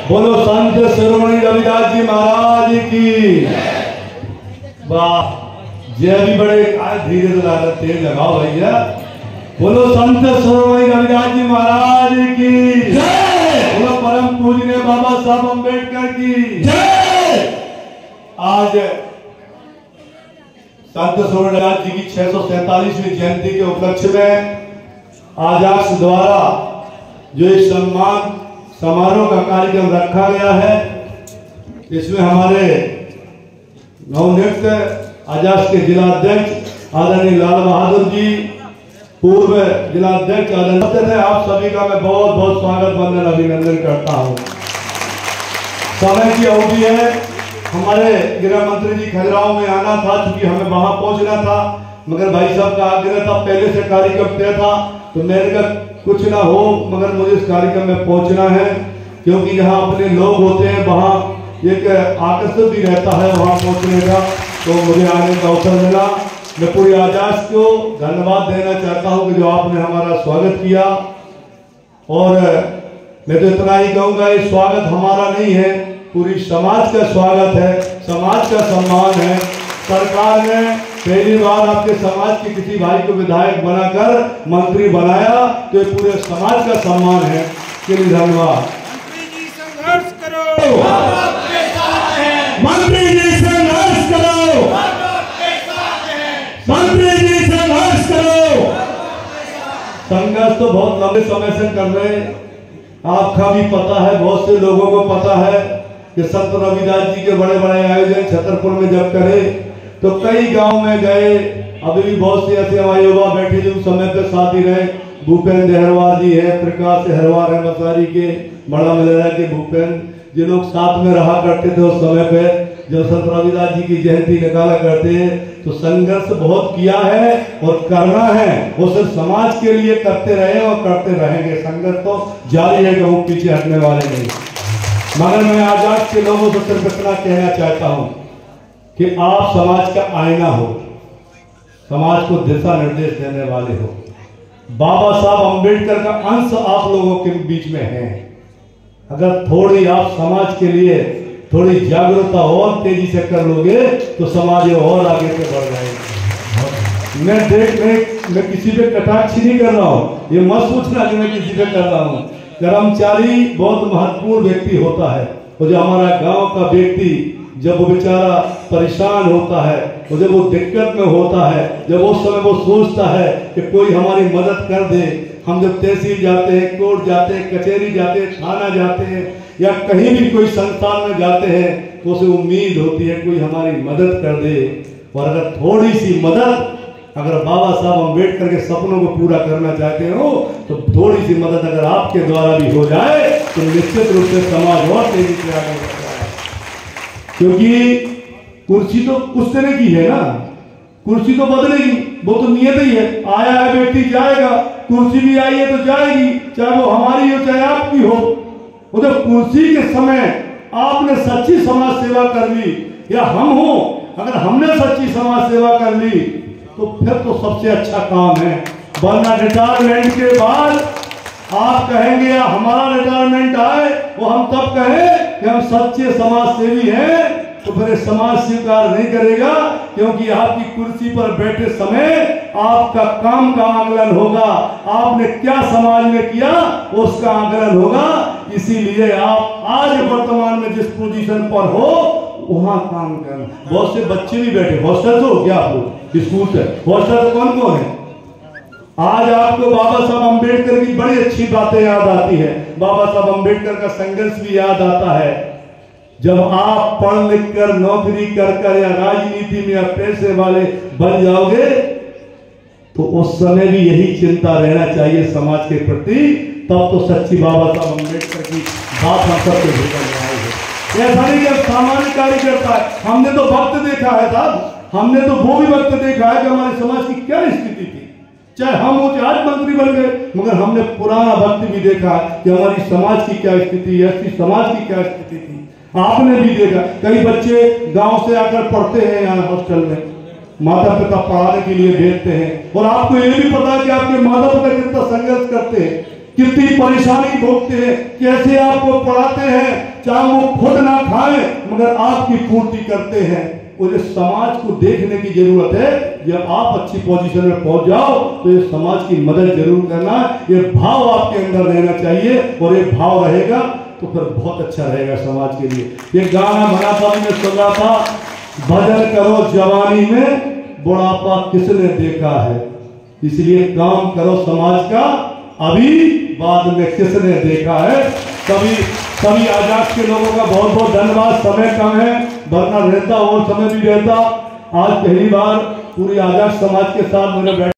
बोलो संत शिरोमणि रविदास जी महाराज की। वाह, जय भी बड़े धीरे से तेज लगाओ भैया। बोलो संत शिरोमणि रविदास जी महाराज की जय। बोलो परम पूजनीय बाबा साहब अम्बेडकर की जय। आज संत शिरोमणि रविदास जी की 647वीं जयंती के उपलक्ष्य में आजाक्स द्वारा जो एक सम्मान समारोह का कार्यक्रम रखा गया है, इसमें हमारे नवनियुक्त आजाक्स के जिला अध्यक्ष आदरणीय लाल बहादुर जी, पूर्व जिला अध्यक्ष आदरणीय, आप सभी का मैं बहुत बहुत स्वागत वंदन अभिनंदन करता हूं। समय की अवधि है, हमारे गृह मंत्री जी खजुराहो में आना था, चूंकि हमें वहां पहुंचना था, मगर भाई साहब का आग्रह था, पहले से कार्यक्रम तय था, तो मैंने कहा कुछ ना हो मगर मुझे इस कार्यक्रम में पहुंचना है, क्योंकि जहां अपने लोग होते हैं वहां एक आकर्षण भी रहता है वहां पहुंचने का, तो मुझे आने का अवसर मिला। मैं पूरी आजाक्स को धन्यवाद देना चाहता हूं कि जो आपने हमारा स्वागत किया। और मैं तो इतना ही कहूंगा, ये स्वागत हमारा नहीं है, पूरी समाज का स्वागत है, समाज का सम्मान है। सरकार ने पहली बार आपके समाज के किसी भाई को विधायक बनाकर मंत्री बनाया, तो ये पूरे समाज का सम्मान है। के लिए धन्यवाद। मंत्री जी संघर्ष करो, मंत्री जी संघर्ष करो, मंत्री जी संघर्ष करो। संघर्ष तो बहुत लंबे समय से कर रहे हैं, आपका भी पता है, बहुत से लोगों को पता है कि संत रविदास जी के बड़े बड़े आयोजन छतरपुर में जब करे तो कई गांव में गए। अभी भी बहुत से ऐसे हमारे युवा बैठे जो समय पे साथ ही रहे, भूपेंद्र हरवार जी है, प्रकाश हरवार है मसारी के, बड़ा मलेरा के भूपेंद्र, जो लोग साथ में रहा करते थे उस समय पे जब संत रविदास जी की जयंती निकाला करते हैं। तो संघर्ष बहुत किया है और करना है, वो सिर्फ समाज के लिए करते रहे और करते रहेंगे। संघर्ष तो जारी है, वो पीछे हटने वाले नहीं। मगर मैं आजाद के लोगों से सिर्फ इतना कहना चाहता हूं कि आप समाज का आईना हो, समाज को दिशा निर्देश देने वाले हो। बाबा साहब अम्बेडकर का अंश आप लोगों के बीच में है। अगर थोड़ी आप समाज के लिए थोड़ी जागरूकता और तेजी से कर लोगे तो समाज और आगे से बढ़ जाएगा। मैं किसी पे कटाक्ष नहीं कर रहा हूँ, ये मत सोचना कि मैं किसी पे कर रहा हूँ। कर्मचारी बहुत महत्वपूर्ण व्यक्ति होता है, और जो हमारा गांव का व्यक्ति जब वो बेचारा परेशान होता है, और जब वो दिक्कत में होता है, जब उस समय वो सोचता है कि कोई हमारी मदद कर दे। हम जब तहसील जाते हैं, कोर्ट जाते हैं, कचहरी जाते हैं, थाना जाते हैं या कहीं भी कोई संस्थान में जाते हैं, तो उसे उम्मीद होती है कोई हमारी मदद कर दे। और अगर थोड़ी सी मदद, अगर बाबा साहब अम्बेडकर के सपनों को पूरा करना चाहते हो, तो थोड़ी सी मदद अगर आपके द्वारा भी हो जाए तो निश्चित रूप से समाज और तेजी से आगे बढ़ता है। क्योंकि कुर्सी तो कुछ तरह की है ना, कुर्सी तो बदलेगी, वो तो नियत ही है। आया है व्यक्ति जाएगा, कुर्सी भी आई है तो जाएगी, चाहे वो हमारी हो चाहे आपकी हो। उधर कुर्सी के समय आपने सच्ची समाज सेवा कर ली, या हम हो, अगर हमने सच्ची समाज सेवा कर ली तो फिर तो सबसे अच्छा काम है। वरना रिटायरमेंट के बाद आप कहेंगे या हमारा रिटायरमेंट आए, वो हम तब कहें कि हम सच्चे समाज सेवी हैं, तो फिर समाज स्वीकार नहीं करेगा। क्योंकि आपकी कुर्सी पर बैठे समय आपका काम का आकलन होगा, आपने क्या समाज में किया उसका आकलन होगा। इसीलिए आप आज वर्तमान में जिस पोजीशन पर हो वहां काम करना। बहुत से बच्चे भी बैठे, हॉस्टल हो क्या आप लोग, स्कूल से हॉस्टल कौन कौन है? आज आपको बाबा साहब अम्बेडकर की बड़ी अच्छी बातें याद आती है, बाबा साहब अम्बेडकर का संघर्ष भी याद आता है। जब आप पढ़ लिख कर नौकरी कर या राजनीति में या पैसे वाले बन जाओगे, तो उस समय भी यही चिंता रहना चाहिए समाज के प्रति। तब तो सच्ची बाबा साहब अम्बेडकर की बात हम सबके भीतर आई है। ऐसा नहीं कि सामान्य कार्यकर्ता है, हमने तो वक्त देखा है साहब, हमने तो वो भी वक्त देखा है कि हमारे समाज की क्या स्थिति थी। चाहे हम वो आज मंत्री बन गए, मगर हमने पुराना वक्त भी देखा कि हमारी समाज की क्या स्थिति है, ऐसी समाज की क्या स्थिति थी। आपने भी देखा, कई बच्चे गांव से आकर पढ़ते हैं यहाँ हॉस्टल में, माता पिता पढ़ाने के लिए भेजते हैं, और आपको ये भी पता है कि आपके माता पिता कितना संघर्ष करते हैं। कितनी परेशानी भोगते हैं, कैसे आपको पढ़ाते हैं, चाहे वो खुद ना खाएं मगर आपकी पूर्ति करते हैं। और ये समाज को देखने की जरूरत है। जब आप अच्छी पोजीशन में पहुंच जाओ तो ये समाज की मदद जरूर करना, ये भाव आपके अंदर रहना चाहिए। और ये भाव रहेगा तो फिर बहुत अच्छा रहेगा समाज के लिए। ये गाना बना था, मैं सुन रहा था, भजन करो जवानी में बुढ़ापा किसने देखा है, इसलिए काम करो समाज का अभी बाद में किसने देखा है। सभी आजाद के लोगों का बहुत बहुत धन्यवाद। समय कम है, वरना रहता और समय भी रहता। आज पहली बार पूरी आजाद समाज के साथ मेरे